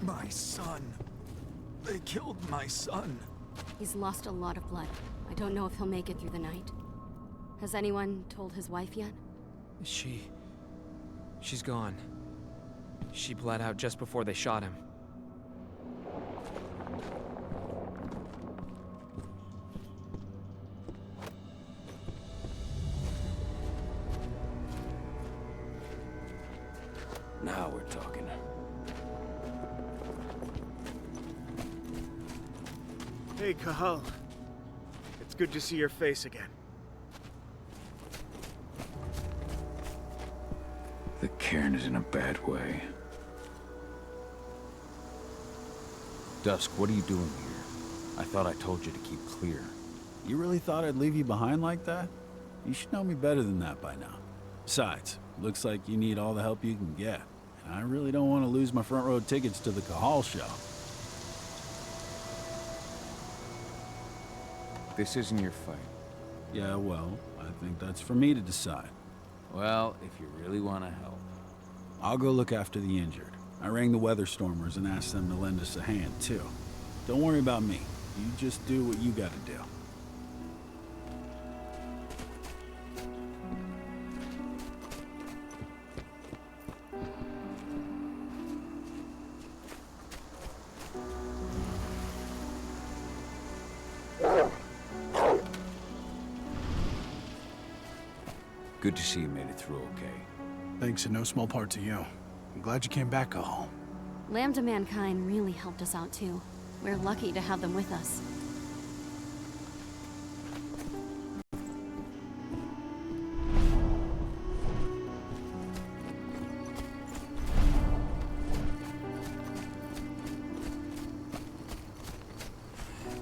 My son. They killed my son. He's lost a lot of blood. I don't know if he'll make it through the night. Has anyone told his wife yet? She's gone. She bled out just before they shot him. Now we're talking. Hey, Cahal. It's good to see your face again. The cairn is in a bad way. Dusk, what are you doing here? I thought I told you to keep clear. You really thought I'd leave you behind like that? You should know me better than that by now. Besides, looks like you need all the help you can get. And I really don't want to lose my front row tickets to the Cahal show. This isn't your fight. Yeah, well, I think that's for me to decide. Well, if you really want to help. I'll go look after the injured. I rang the Weatherstormers and asked them to lend us a hand, too. Don't worry about me. You just do what you gotta do. Good to see you made it through okay. Thanks in no small part to you. I'm glad you came back, Cahal. Lambda Mankind really helped us out too. We're lucky to have them with us.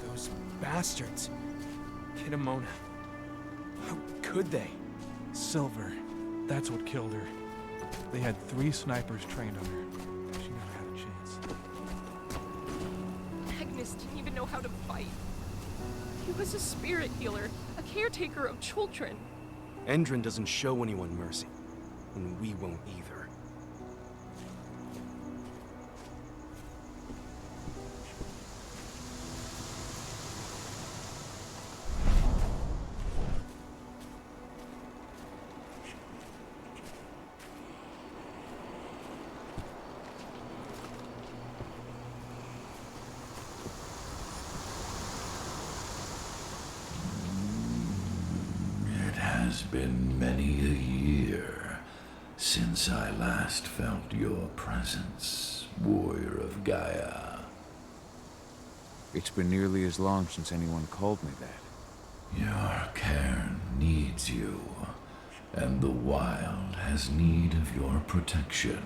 Those bastards. Kitamona. How could they? Silver. That's what killed her. They had 3 snipers trained on her. She never had a chance. Magnus didn't even know how to fight. He was a spirit healer, a caretaker of children. Endrin doesn't show anyone mercy, and we won't either. It's been many a year since I last felt your presence, warrior of Gaia. It's been nearly as long since anyone called me that. Your cairn needs you, and the wild has need of your protection.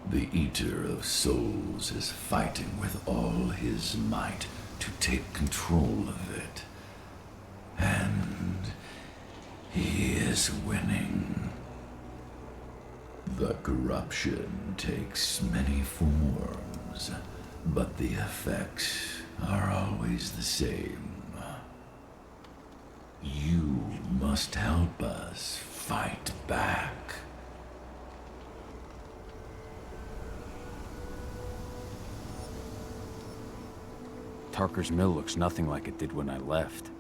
The Eater of Souls is fighting with all his might to take control of it. And he is winning. The corruption takes many forms, but the effects are always the same. You must help us fight back. Tarker's mill looks nothing like it did when I left.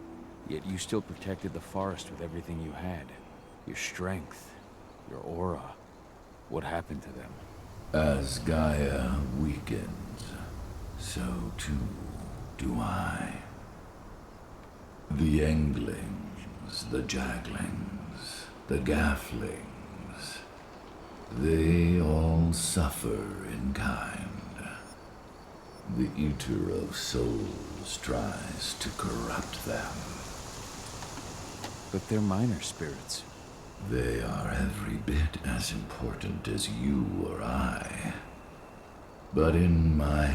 Yet you still protected the forest with everything you had. Your strength, your aura. What happened to them? As Gaia weakens, so too do I. The Englings, the Jaglings, the Gafflings, they all suffer in kind. The Eater of Souls tries to corrupt them. But they're minor spirits. They are every bit as important as you or I. But in my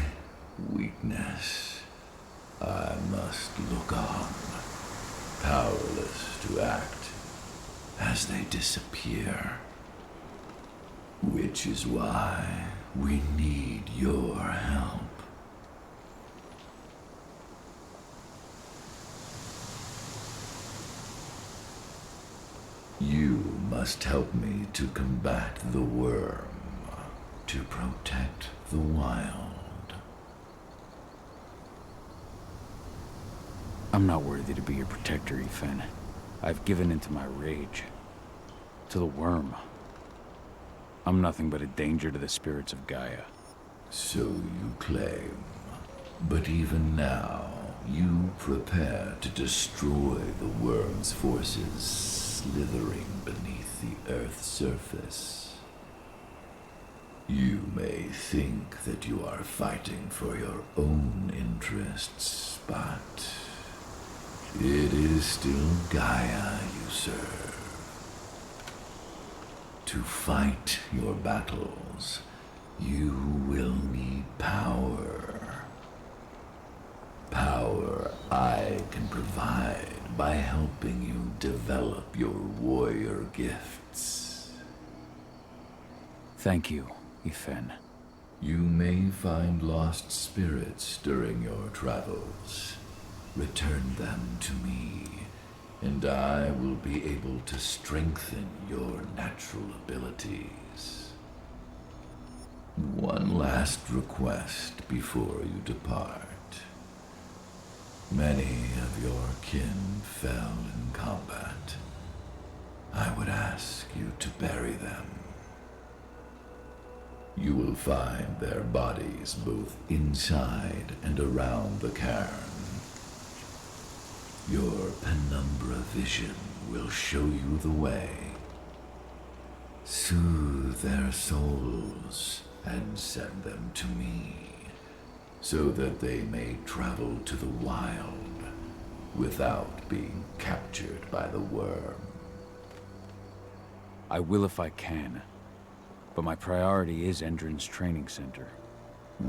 weakness, I must look on, powerless to act as they disappear. Which is why we need your help. You must help me to combat the worm. to protect the wild. I'm not worthy to be your protector, Ethan. I've given into my rage. To the worm. I'm nothing but a danger to the spirits of Gaia. So you claim. But even now, you prepare to destroy the worm's forces slithering beneath the Earth's surface. You may think that you are fighting for your own interests, but it is still Gaia you serve. To fight your battles, you will need power. Power I can provide by helping you develop your warrior gifts. Thank you, Ethan. You may find lost spirits during your travels. Return them to me, and I will be able to strengthen your natural abilities. One last request before you depart. Many of your kin fell in combat. I would ask you to bury them. You will find their bodies both inside and around the cairn. Your penumbra vision will show you the way. Soothe their souls and send them to me, so that they may travel to the wild without being captured by the worm. I will if I can, but my priority is Endron's training center.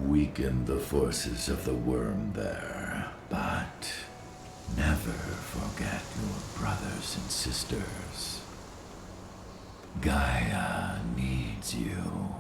Weaken the forces of the worm there, but never forget your brothers and sisters. Gaia needs you.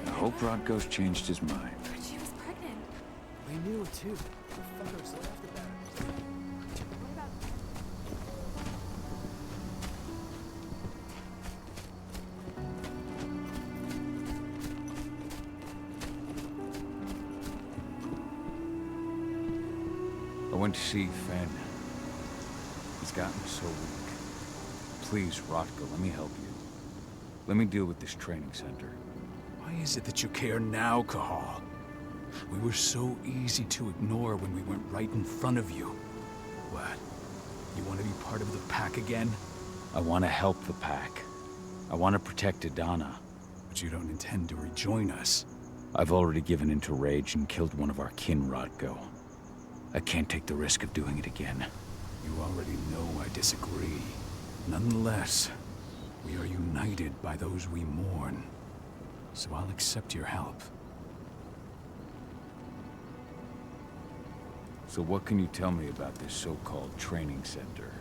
I hope Rodko's changed his mind. But she was pregnant. We knew it too. The fuckers laughed about it. What about... I went to see Fen. He's gotten so weak. Please, Rodko, let me help you. Let me deal with this training center. Why is it that you care now, Cahal? We were so easy to ignore when we went right in front of you. What? You want to be part of the pack again? I want to help the pack. I want to protect Adana. But you don't intend to rejoin us. I've already given in to rage and killed one of our kin, Rodko. I can't take the risk of doing it again. You already know I disagree. Nonetheless, we are united by those we mourn. So I'll accept your help. So what can you tell me about this so-called training center?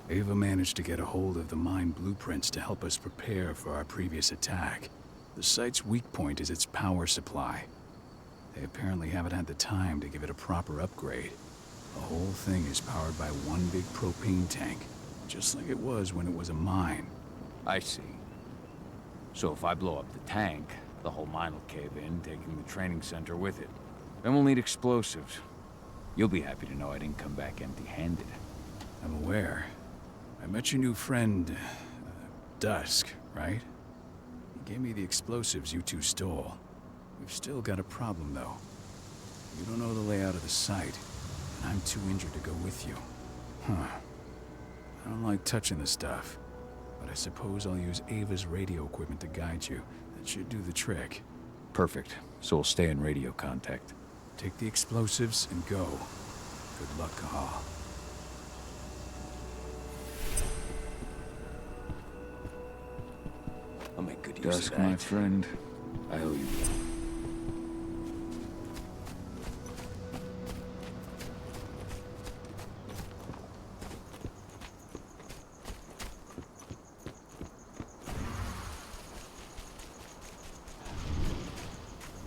Ava managed to get a hold of the mine blueprints to help us prepare for our previous attack. The site's weak point is its power supply. They apparently haven't had the time to give it a proper upgrade. The whole thing is powered by one big propane tank, just like it was when it was a mine. I see. So if I blow up the tank, the whole mine will cave in, taking the training center with it. Then we'll need explosives. You'll be happy to know I didn't come back empty-handed. I'm aware. I met your new friend, Dusk, right? He gave me the explosives you two stole. We've still got a problem, though. You don't know the layout of the site, and I'm too injured to go with you. Huh. I don't like touching the stuff, but I suppose I'll use Ava's radio equipment to guide you. That should do the trick. Perfect. So we'll stay in radio contact. Take the explosives and go. Good luck, Cahal. I'll make good use Dusk, of my that. friend, I owe you one.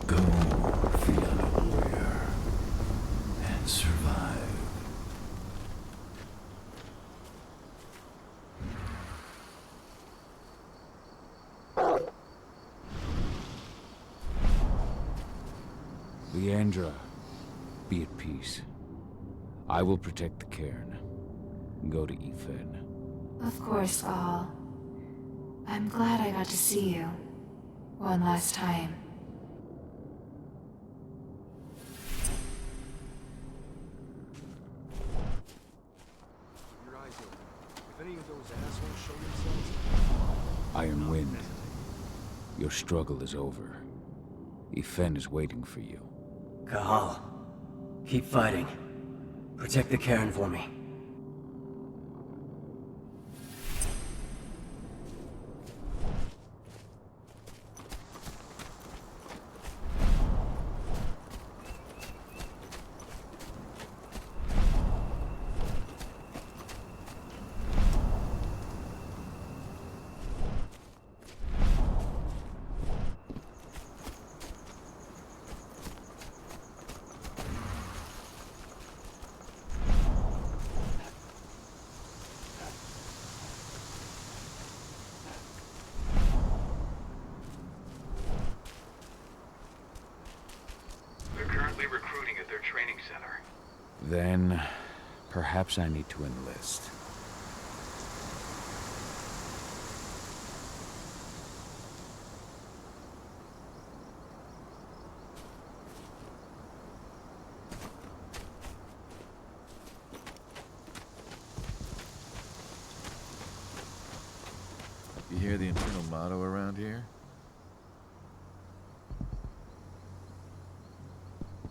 Go feel aware and survive. Leandra, be at peace. I will protect the cairn. Go to Ethan. Of course, Al. I'm glad I got to see you. One last time. Your eyes open. If any of those assholes show themselves, Iron Wind, your struggle is over. Ethan is waiting for you. Kahal, keep fighting. Protect the cairn for me. They're currently recruiting at their training center. Then, perhaps I need to enlist. You hear the internal motto around here?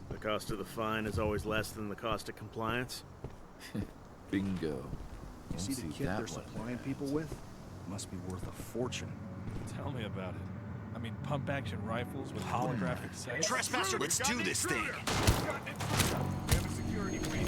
The cost of the fine is always less than the cost of compliance. Bingo. you Won't see the kit that they're one supplying there. people with? Must be worth a fortune. Tell me about it. I mean, pump-action rifles with holographic sights. Trespasser, let's do this thing! We have a security breach.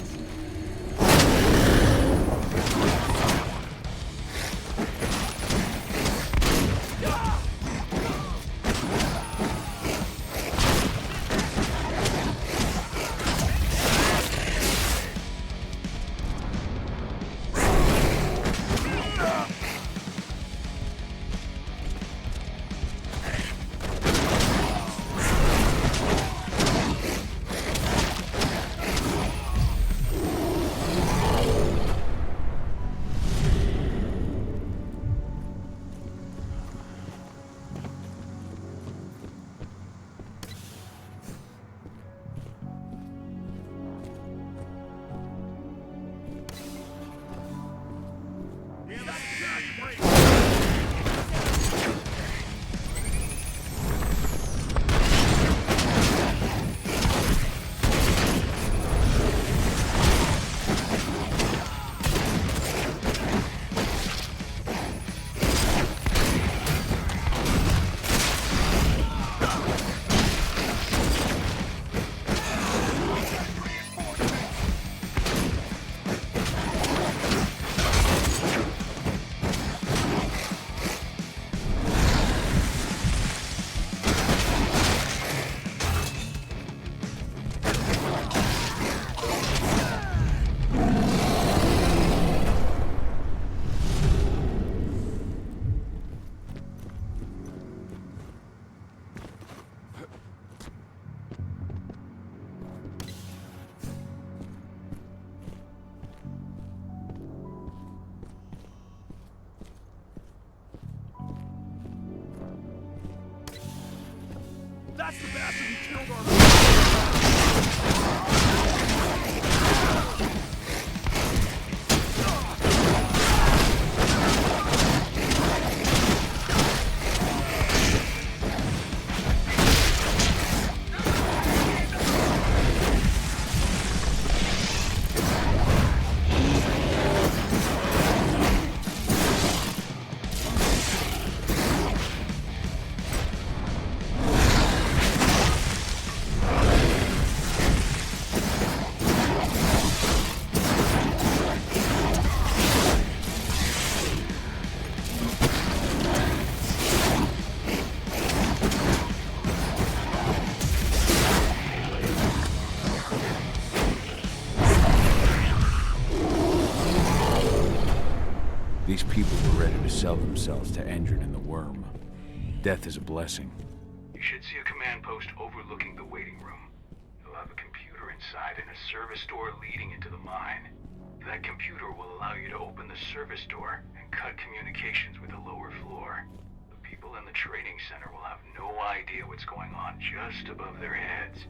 That's the bastard who killed our... to sell themselves to Endrin and the Worm. Death is a blessing. You should see a command post overlooking the waiting room. You'll have a computer inside and a service door leading into the mine. That computer will allow you to open the service door and cut communications with the lower floor. The people in the training center will have no idea what's going on just above their heads.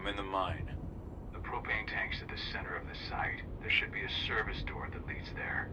I'm in the mine. The propane tank's at the center of the site. There should be a service door that leads there.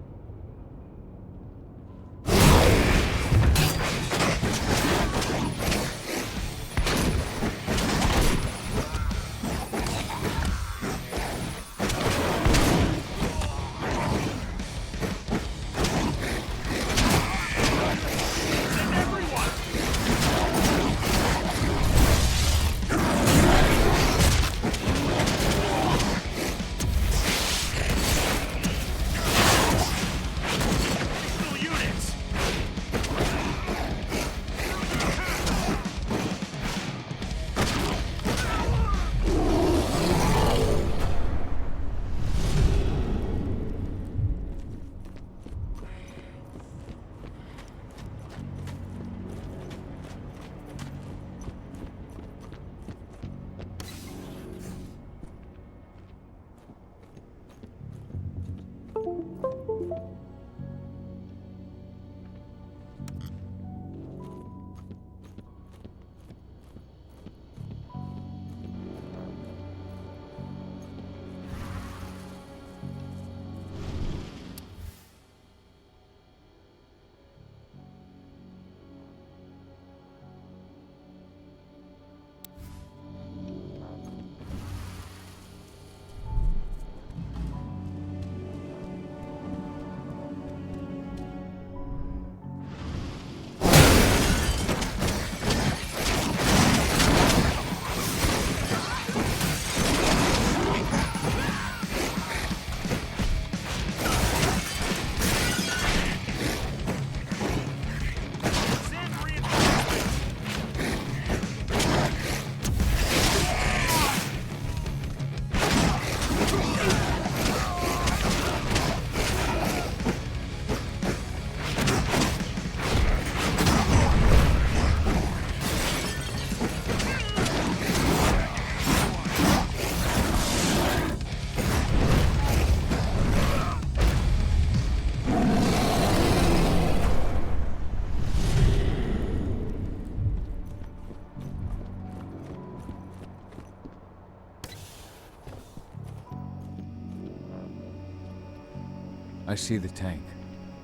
I see the tank.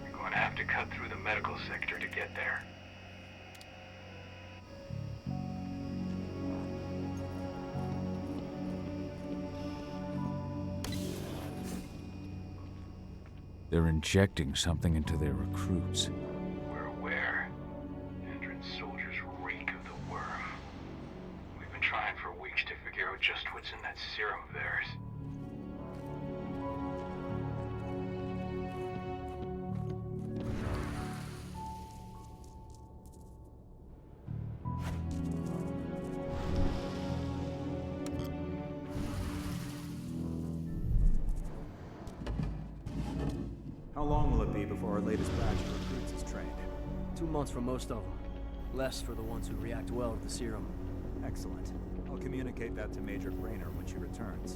You're going to have to cut through the medical sector to get there. They're injecting something into their recruits. We're aware. Entrance soldiers reek of the worm. We've been trying for weeks to figure out just what's in that serum of theirs. How long will it be before our latest batch of recruits is trained? 2 months for most of them. Less for the ones who react well to the serum. Excellent. I'll communicate that to Major Grainer when she returns.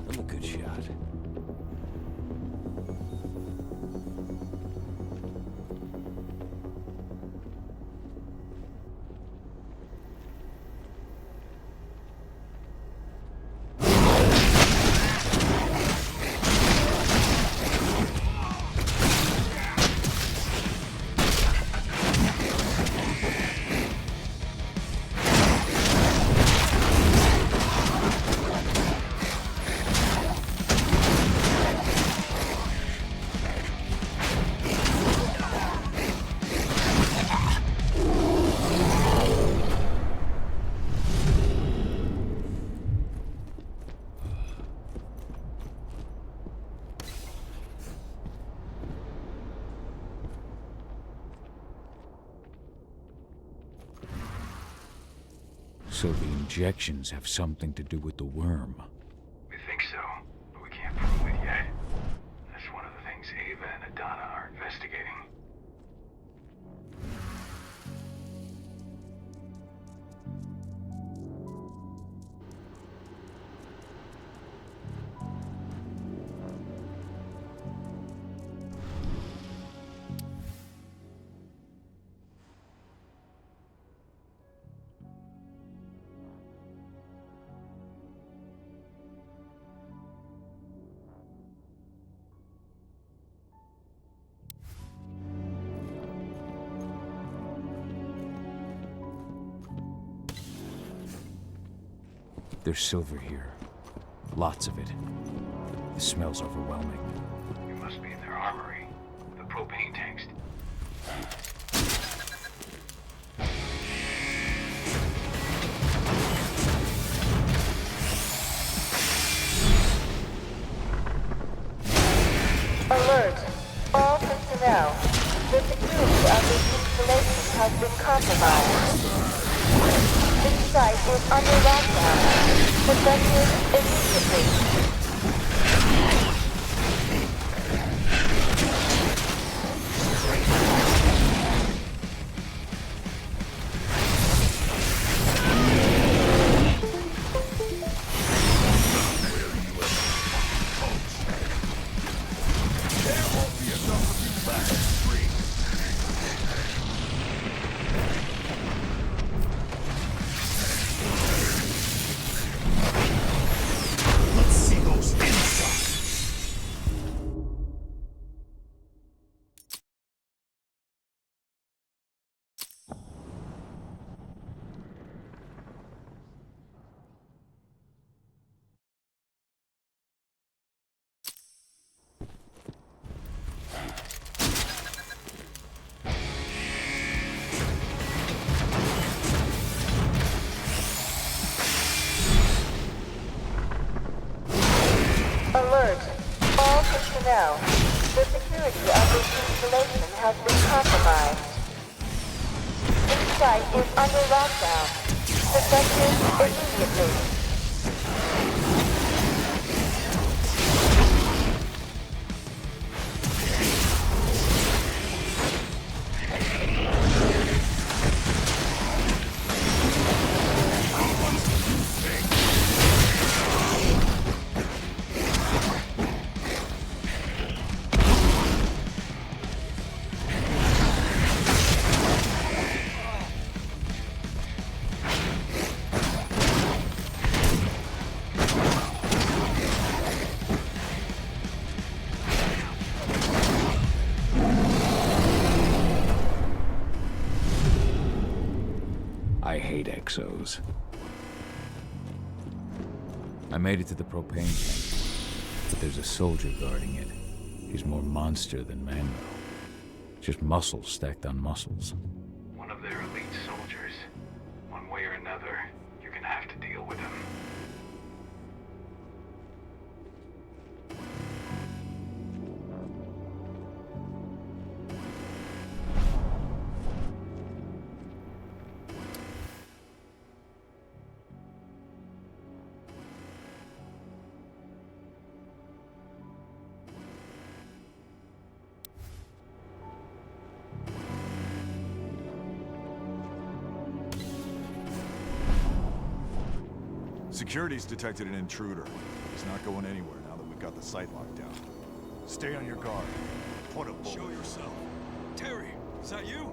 I'm a good shot. So the injections have something to do with the worm. We think so, but we can't prove it yet. That's one of the things Ava and Adana are investigating. There's silver here. Lots of it. The smell's overwhelming. It must be in their armory. The propane tanks. Alert! All personnel. The security of this installation has been compromised. This site is under lockdown. Evacuate immediately. Alert! All personnel. The security of this installation has been compromised. This site is under lockdown. Evacuate immediately. I hate exos. I made it to the propane tank, but there's a soldier guarding it. He's more monster than man, though. Just muscles stacked on muscles. One of their elite soldiers. One way or another, you're gonna have to deal with him. Security's detected an intruder. He's not going anywhere now that we've got the site locked down. Stay on your guard. Put a bullet. Show yourself. Terry, is that you?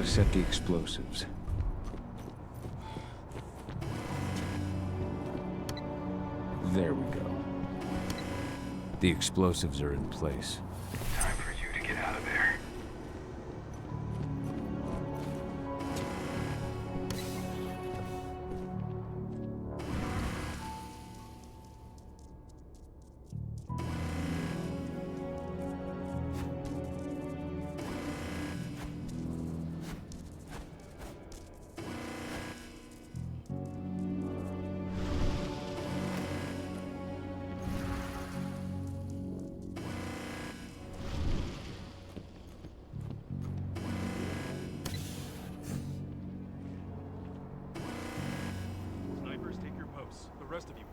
Set the explosives. There we go. The explosives are in place. Time for you to get out of there. The rest of you.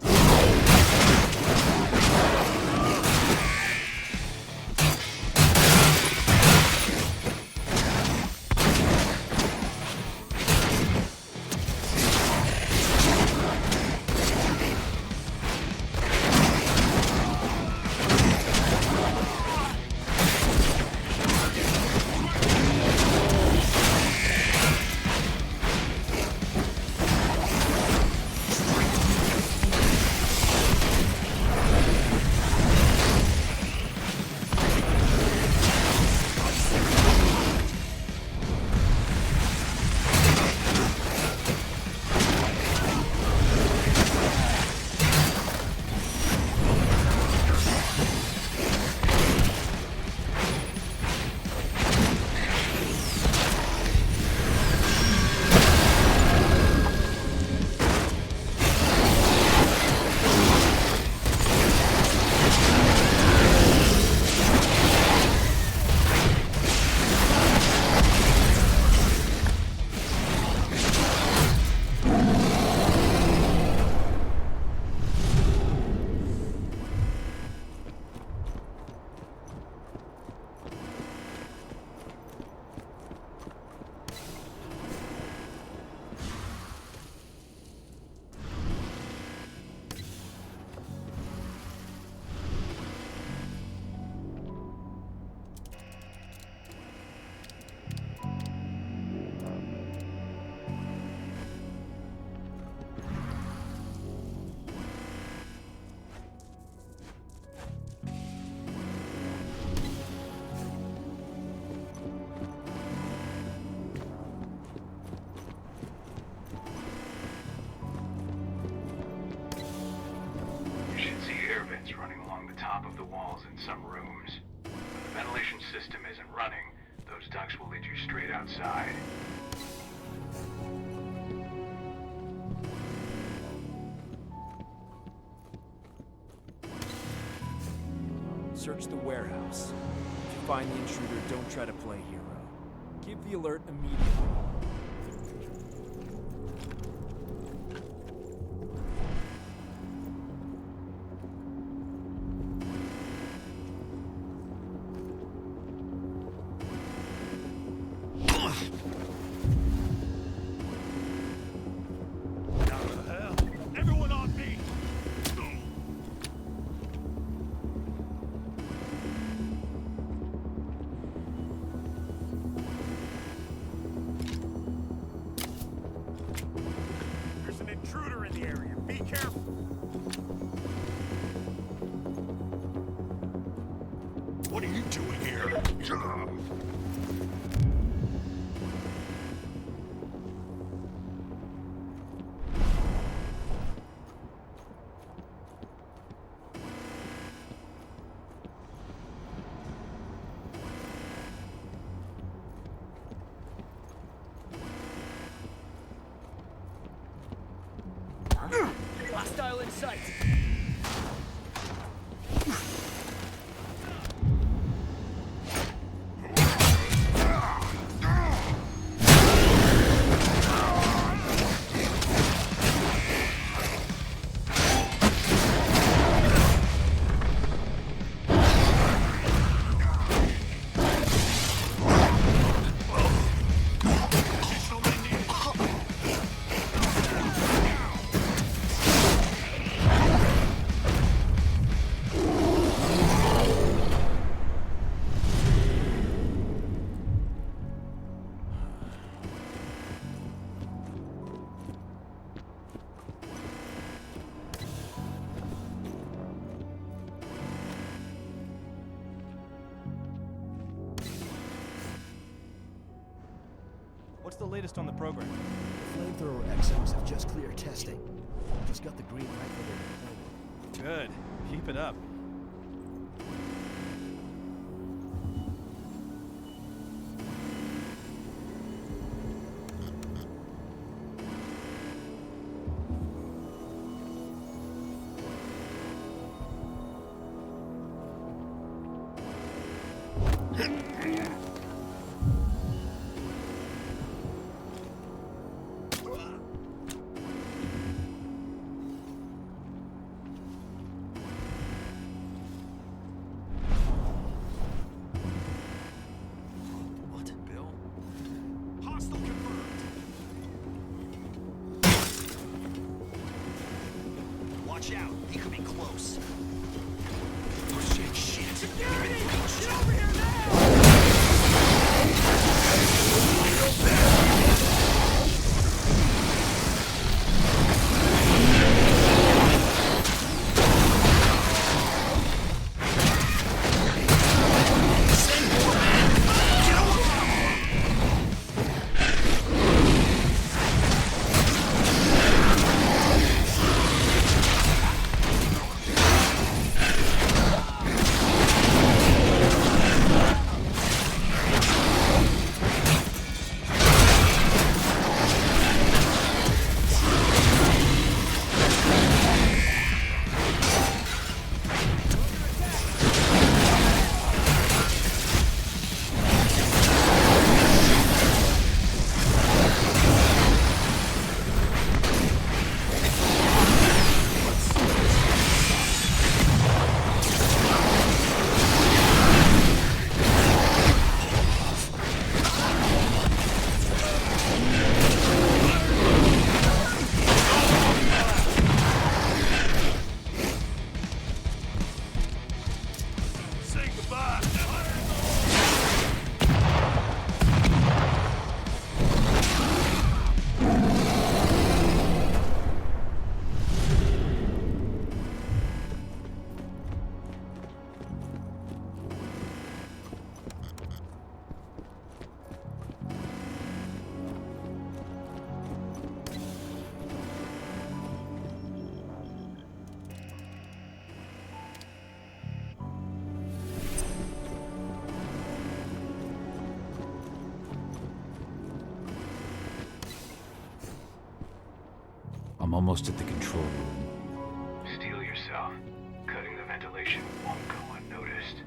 Running along the top of the walls in some rooms. When the ventilation system isn't running, those ducts will lead you straight outside. search the warehouse. If you find the intruder, don't try to play hero. Give the alert immediately. What are you doing here? Hostile in sight. What's the latest on the program? Flamethrower XMs have just cleared testing. Just got the green light for their deployment. Good. Keep it up. Watch out, he could be close. Oh shit, shit. Security! Get over here now! I'm almost at the control room. Steel yourself. Cutting the ventilation won't go unnoticed.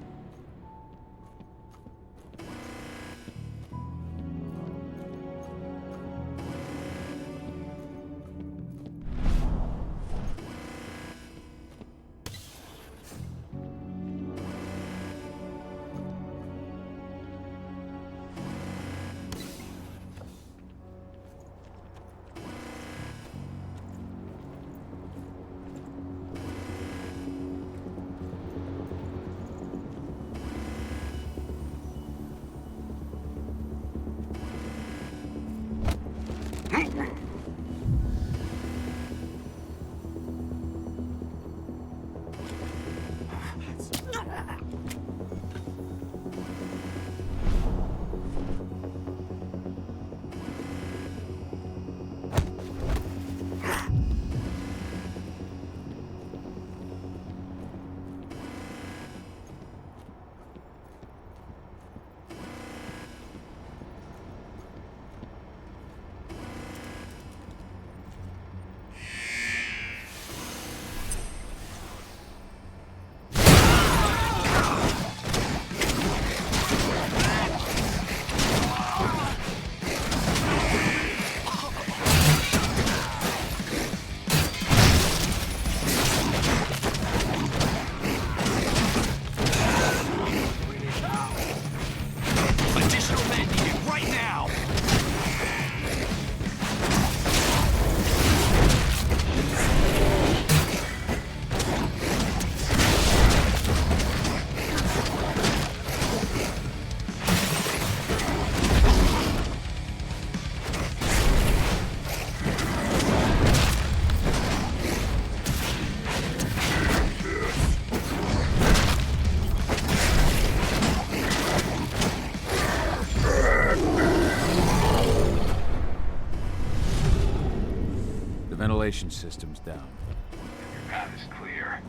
ventilation system's down. Your path is clear.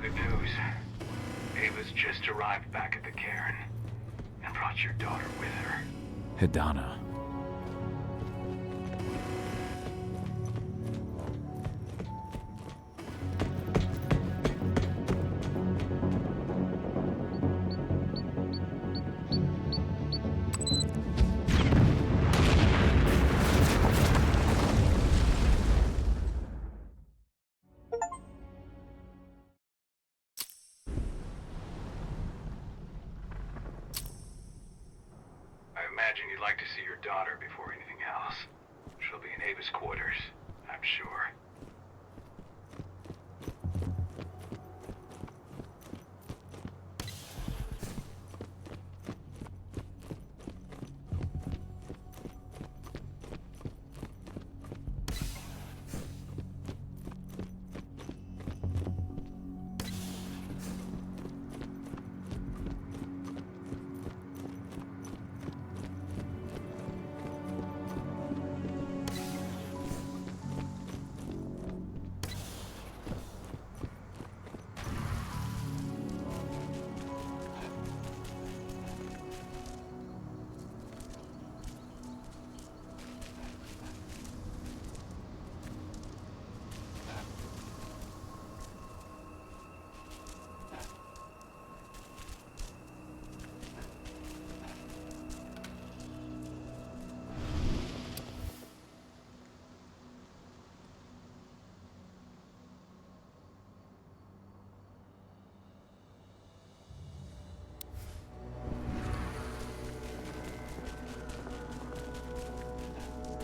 Good news. Ava's just arrived back at the cairn and brought your daughter with her. Hidana. I imagine you'd like to see your daughter before anything else. She'll be in Ava's quarters, I'm sure.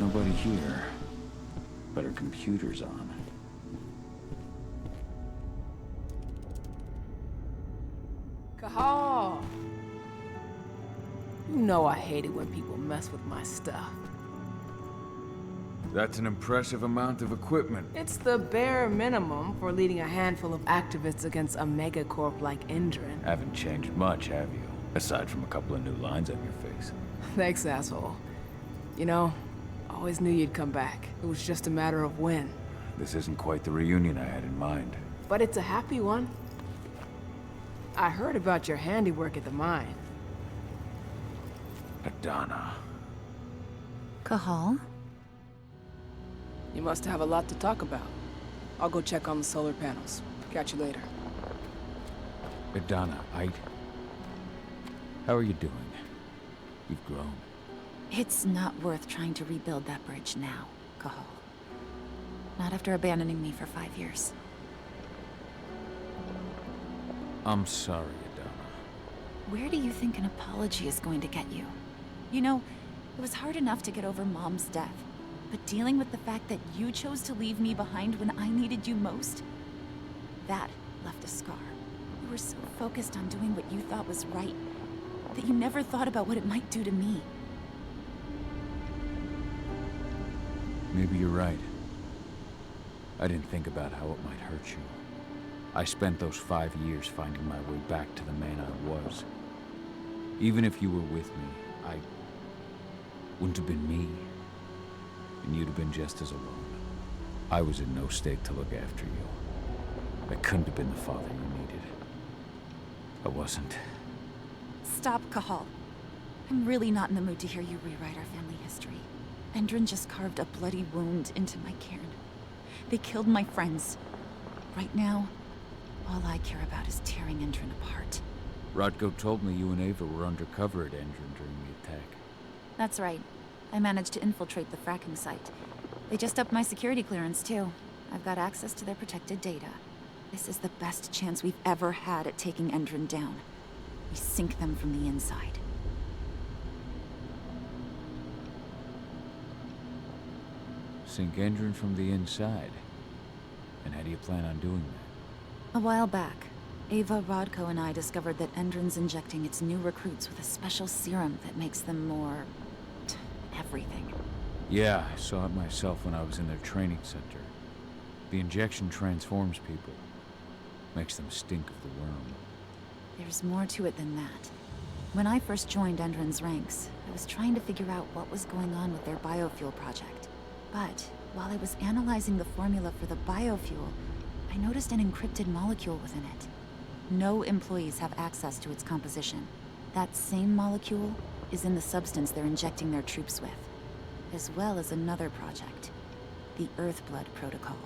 Nobody here, but her computer's on. Kahal! You know I hate it when people mess with my stuff. That's an impressive amount of equipment. It's the bare minimum for leading a handful of activists against a megacorp like Endrin. Haven't changed much, have you? Aside from a couple of new lines on your face. Thanks, asshole. You know, I always knew you'd come back. It was just a matter of when. This isn't quite the reunion I had in mind. But it's a happy one. I heard about your handiwork at the mine. Hidana. Kahal? You must have a lot to talk about. I'll go check on the solar panels. Catch you later. Hidana, how are you doing? You've grown. It's not worth trying to rebuild that bridge now, Kahal. Not after abandoning me for 5 years. I'm sorry, Hidana. Where do you think an apology is going to get you? You know, it was hard enough to get over Mom's death. But dealing with the fact that you chose to leave me behind when I needed you most, that left a scar. You were so focused on doing what you thought was right, that you never thought about what it might do to me. Maybe you're right. I didn't think about how it might hurt you. I spent those 5 years finding my way back to the man I was. Even if you were with me, I wouldn't have been me. And you'd have been just as alone. I was in no state to look after you. I couldn't have been the father you needed. I wasn't. Stop, Kahal. I'm really not in the mood to hear you rewrite our family history. Endrin just carved a bloody wound into my cairn. They killed my friends. Right now, all I care about is tearing Endrin apart. Rodko told me you and Ava were undercover at Endrin during the attack. That's right. I managed to infiltrate the fracking site. They just upped my security clearance, too. I've got access to their protected data. This is the best chance we've ever had at taking Endron down. We sink them from the inside. Sink Endron from the inside. And how do you plan on doing that? A while back, Ava, Rodko, and I discovered that Endron's injecting its new recruits with a special serum that makes them more... everything. Yeah, I saw it myself when I was in their training center. The injection transforms people. Makes them stink of the worm. There's more to it than that. When I first joined Endron's ranks, I was trying to figure out what was going on with their biofuel project. But while I was analyzing the formula for the biofuel, I noticed an encrypted molecule within it. No employees have access to its composition. That same molecule is in the substance they're injecting their troops with, as well as another project, the Earthblood Protocol.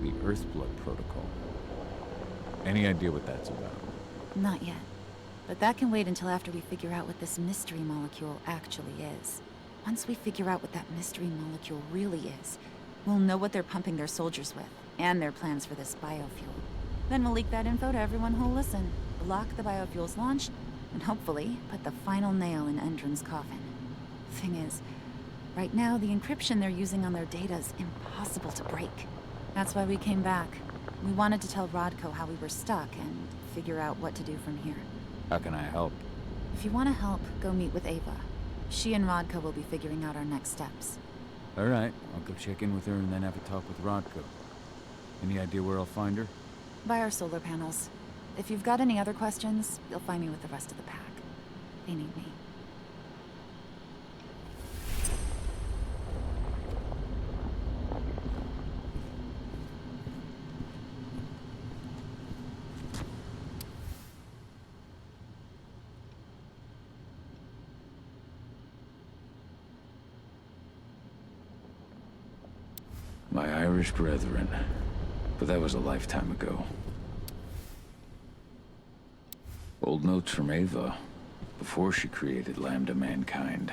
The Earthblood Protocol. Any idea what that's about? Not yet. But that can wait until after we figure out what this mystery molecule actually is. Once we figure out what that mystery molecule really is, we'll know what they're pumping their soldiers with, and their plans for this biofuel. Then we'll leak that info to everyone who'll listen, block the biofuel's launch, and hopefully put the final nail in Endron's coffin. Thing is, right now the encryption they're using on their data is impossible to break. That's why we came back. We wanted to tell Rodko how we were stuck and figure out what to do from here. How can I help? If you want to help, go meet with Ava. She and Rodko will be figuring out our next steps. Alright, I'll go check in with her and then have a talk with Rodko. Any idea where I'll find her? By our solar panels. If you've got any other questions, you'll find me with the rest of the pack. They need me. My Irish brethren. But that was a lifetime ago. Old notes from Ava, before she created Lambda Mankind.